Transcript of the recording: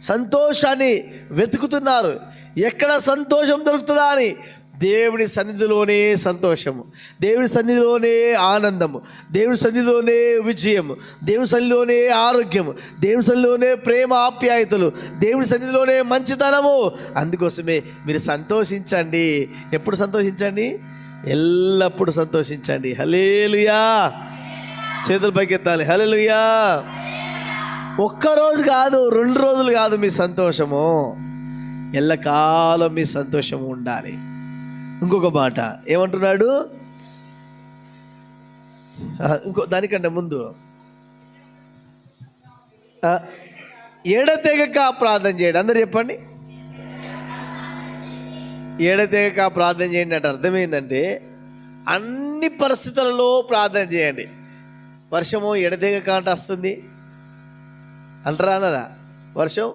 సంతోషాన్ని వెతుకుతున్నారు. ఎక్కడ సంతోషం దొరుకుతుందా అని. దేవుని సన్నిధిలోనే సంతోషము, దేవుని సన్నిధిలోనే ఆనందము, దేవుని సన్నిధిలోనే విజయము, దేవుని సన్నిధిలోనే ఆరోగ్యము, దేవుని సన్నిధిలోనే ప్రేమ ఆప్యాయతలు, దేవుని సన్నిధిలోనే మంచితనము. అందుకోసమే మీరు సంతోషించండి. ఎప్పుడు సంతోషించండి? ఎల్లప్పుడూ సంతోషించండి. హల్లెలూయా. చేతుల పైకెత్తాలి. హల్లెలూయా. ఒక్కరోజు కాదు, 2 రోజులు కాదు, మీ సంతోషము ఎల్లకాలం మీ సంతోషము ఉండాలి. ఇంకొక మాట ఏమంటున్నాడు? దానికంటే ముందు ఎడతెగక ప్రార్థన చేయండి. అందరు చెప్పండి, ఎడతెగక ప్రార్థన చేయండి అంటే అర్థమైందంటే అన్ని పరిస్థితులలో ప్రార్థన చేయండి. వర్షము ఎడతెగక అంటే వస్తుంది అంటారా అన్నదా? వర్షం